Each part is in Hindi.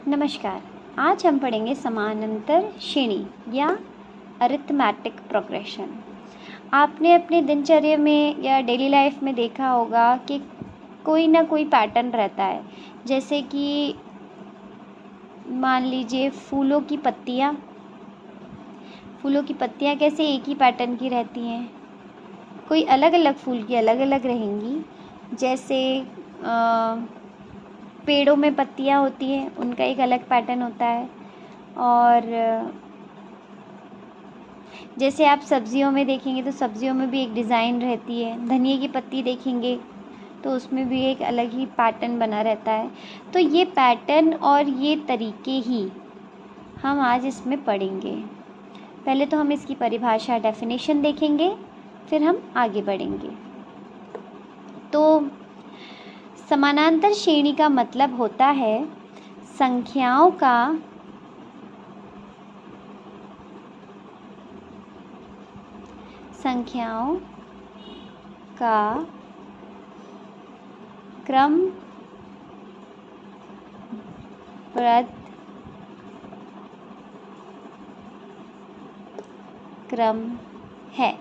नमस्कार। आज हम पढ़ेंगे समानांतर श्रेणी या अरिथमेटिक प्रोग्रेशन। आपने अपने दिनचर्या में या डेली लाइफ में देखा होगा कि कोई ना कोई पैटर्न रहता है। जैसे कि मान लीजिए फूलों की पत्तियाँ कैसे एक ही पैटर्न की रहती हैं, कोई अलग अलग फूल की अलग अलग रहेंगी। जैसे पेड़ों में पत्तियाँ होती हैं, उनका एक अलग पैटर्न होता है। और जैसे आप सब्जियों में देखेंगे तो सब्जियों में भी एक डिज़ाइन रहती है। धनिया की पत्ती देखेंगे तो उसमें भी एक अलग ही पैटर्न बना रहता है। तो ये पैटर्न और ये तरीके ही हम आज इसमें पढ़ेंगे। पहले तो हम इसकी परिभाषा डेफिनेशन देखेंगे, फिर हम आगे बढ़ेंगे। तो समानांतर श्रेणी का मतलब होता है संख्याओं का क्रम है।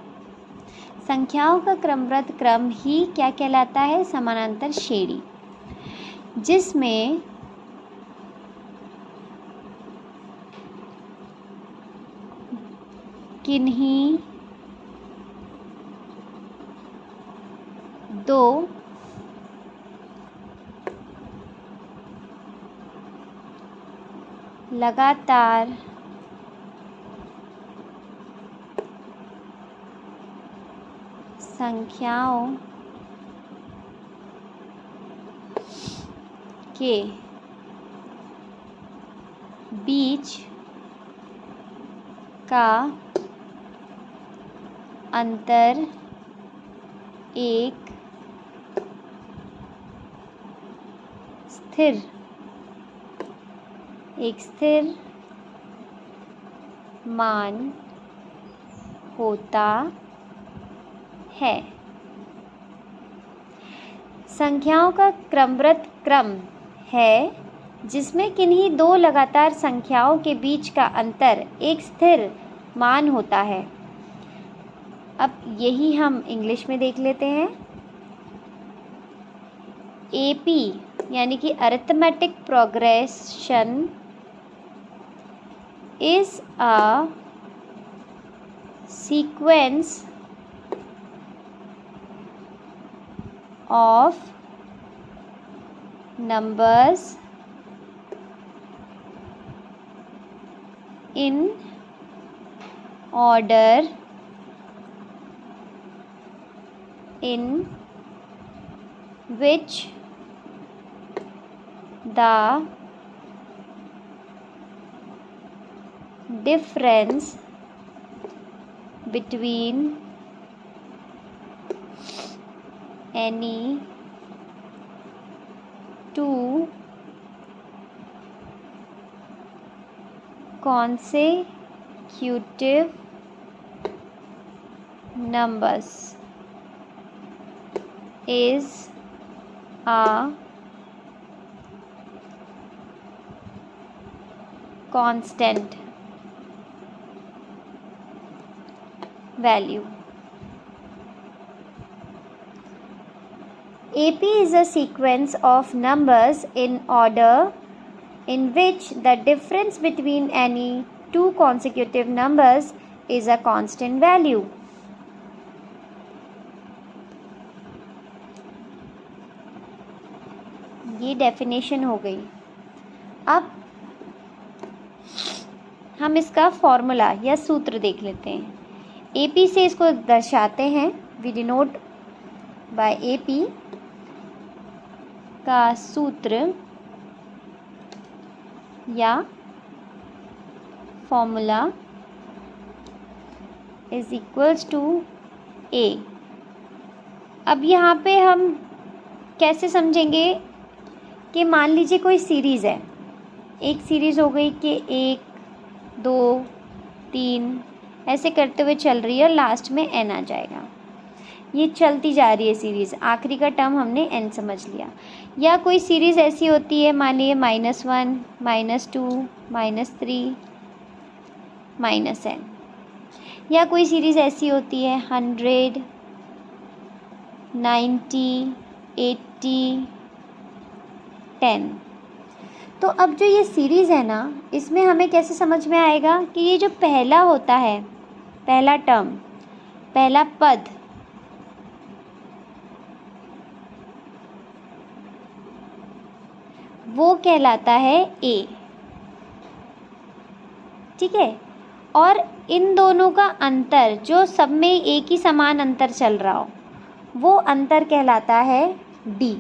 संख्याओं का क्रमबद्ध क्रम ही क्या कहलाता है? समानांतर श्रेणी, जिसमें किन्हीं दो लगातार संख्याओं के बीच का अंतर एक स्थिर मान होता है। संख्याओं का क्रमबद्ध क्रम है जिसमें किन्हीं दो लगातार संख्याओं के बीच का अंतर एक स्थिर मान होता है। अब यही हम इंग्लिश में देख लेते हैं। AP यानी कि arithmetic progression is a sequence of numbers in order in which the difference between any two consecutive numbers is a constant value. AP is a sequence of numbers in order in which the difference between any two consecutive numbers is a constant value. ये डेफिनेशन हो गई। अब हम इसका फॉर्मूला या सूत्र देख लेते हैं। AP से इसको दर्शाते हैं, वी डिनोट बाय AP का सूत्र या formula is equals to A। अब यहाँ पे हम कैसे समझेंगे कि मान लीजिए कोई सीरीज़ है, एक सीरीज़ हो गई कि 1 2 3 ऐसे करते हुए चल रही है और लास्ट में n आ जाएगा। ये चलती जा रही है सीरीज़, आखिरी का टर्म हमने n समझ लिया। या कोई सीरीज़ ऐसी होती है, मानिए -1, -2, -3, -n। या कोई सीरीज़ ऐसी होती है 100, 90, 80, 10। तो अब जो ये सीरीज़ है ना, इसमें हमें कैसे समझ में आएगा कि ये जो पहला होता है, पहला टर्म, पहला पद, वो कहलाता है a, ठीक है। और इन दोनों का अंतर, जो सब में एक ही समान अंतर चल रहा हो, वो अंतर कहलाता है d।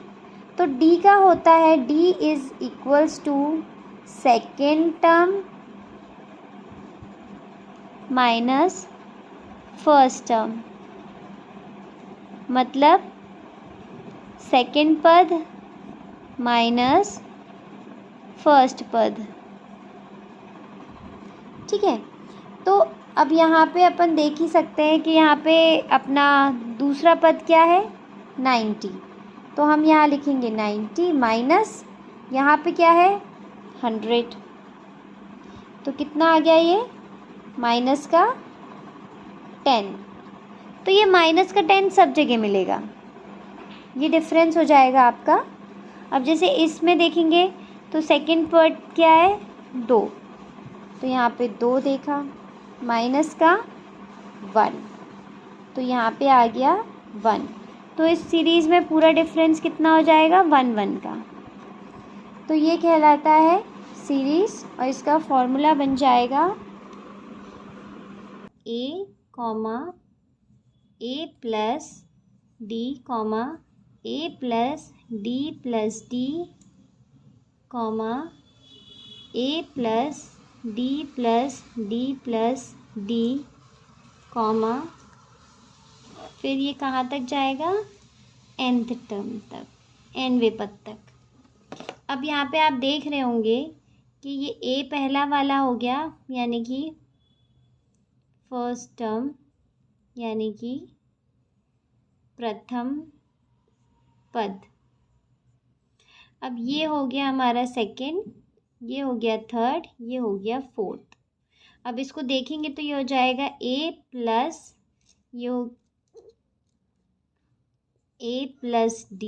तो d का होता है d is equals to second term minus first term, मतलब सेकेंड पद माइनस फर्स्ट पद, ठीक है। तो अब यहाँ पे अपन देख ही सकते हैं कि यहाँ पे अपना दूसरा पद क्या है, 90। तो हम यहाँ लिखेंगे 90 माइनस यहाँ पे क्या है, 100। तो कितना आ गया ये, माइनस का 10। तो ये माइनस का 10 सब जगह मिलेगा, ये डिफरेंस हो जाएगा आपका। अब जैसे इसमें देखेंगे तो सेकंड पद क्या है, 2। तो यहाँ पे 2 देखा, माइनस का 1, तो यहाँ पे आ गया 1। तो इस सीरीज़ में पूरा डिफरेंस कितना हो जाएगा, 1 1 का। तो ये कहलाता है सीरीज़, और इसका फॉर्मूला बन जाएगा a, a plus d, a plus d plus d, a plus d plus d plus d, फिर ये कहाँ तक जाएगा, nth टर्म तक, nवें पद तक। अब यहाँ पे आप देख रहे होंगे कि ये a पहला वाला हो गया, यानी कि फर्स्ट टर्म, यानी कि प्रथम पद। अब ये हो गया हमारा सेकेंड, ये हो गया थर्ड, ये हो गया फोर्थ। अब इसको देखेंगे तो ये हो जाएगा a प्लस, ये हो a प्लस d।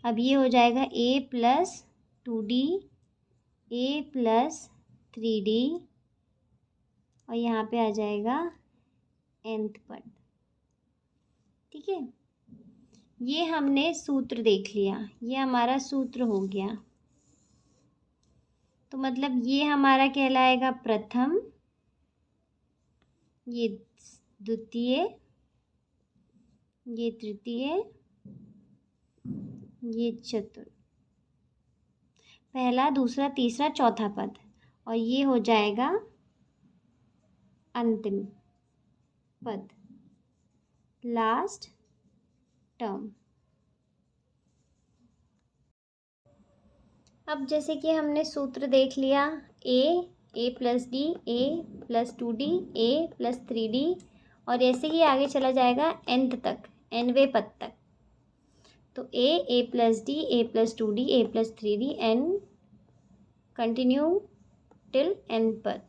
अब ये हो जाएगा a plus 2d, a plus 3d, और यहाँ पे आ जाएगा nth पद, ठीक है। ये हमने सूत्र देख लिया, ये हमारा सूत्र हो गया। तो मतलब ये हमारा कहलाएगा प्रथम, ये द्वितीय, ये तृतीय, ये चतुर्थ, पहला, दूसरा, तीसरा, चौथा पद, और ये हो जाएगा अंतिम पद, लास्ट टर्म। अब जैसे कि हमने सूत्र देख लिया, a plus D, a plus 2d, a plus 3d, और ऐसे ही आगे चला जाएगा nth तक, nवें पद तक। तो a plus D, a plus 2d, a plus 3d, n continue till n पद,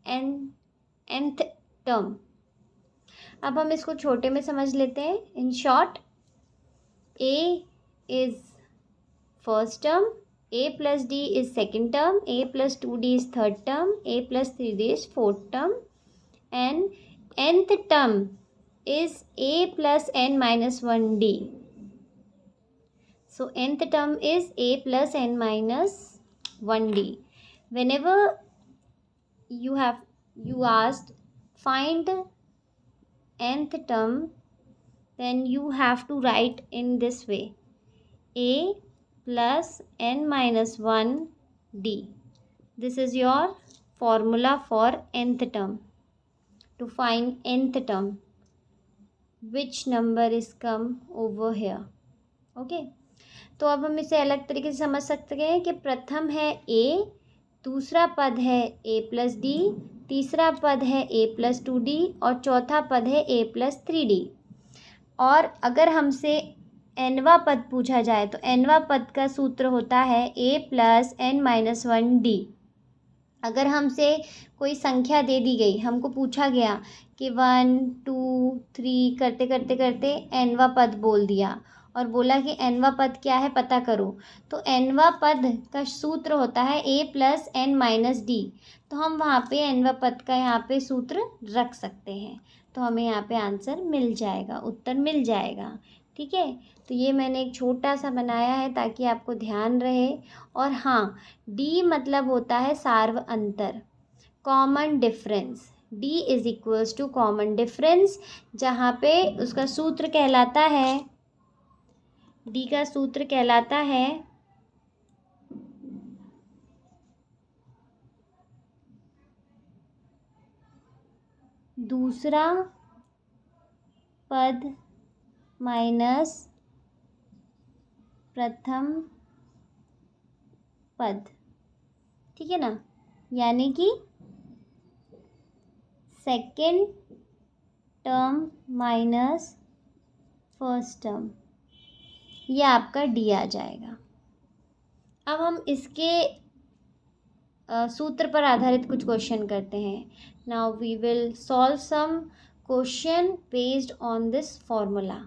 nth टर्म। अब हम इसको छोटे में समझ लेते हैं। In short, a is first term, a plus d is second term, a plus 2d is third term, a plus 3d is fourth term, and nth term is a plus n minus 1d. So nth term is a plus n minus 1d. Whenever you asked find nth term, then you have to write in this way: a plus n minus 1d. This is your formula for nth term. To find nth term, which number is come over here. Okay, तो अब हम इसे अलग तरीके से समझ सकते हैं कि प्रथम है a, दूसरा पद है a प्लस डी, तीसरा पद है a प्लस 2d, और चौथा पद है a प्लस 3d। और अगर हमसे nवां पद पूछा जाए तो nवां पद का सूत्र होता है a प्लस n-1d। अगर हमसे कोई संख्या दे दी गई, हमको पूछा गया कि 1 2 3 करते करते करते nवां पद बोल दिया और बोला कि nवां पद क्या है पता करो, तो nवां पद का सूत्र होता है a प्लस n-d। तो हम वहाँ पे nवां पद का यहाँ पे सूत्र रख सकते हैं, तो हमें यहाँ पे आंसर मिल जाएगा, उत्तर मिल जाएगा। ठीक है, तो ये मैंने एक छोटा सा बनाया है ताकि आपको ध्यान रहे। और हाँ, डी मतलब होता है सार्व अंतर, common difference. D is equals to common difference, जहाँ पे उसका सूत्र कहलाता है, डी का सूत्र कहलाता है दूसरा पद माइनस प्रथम पद। ठीक है ना, यानी कि second term minus first term, ये आपका डी आ जाएगा। अब हम इसके सूत्र पर आधारित कुछ क्वेश्चन करते हैं। Now we will solve some question based on this formula.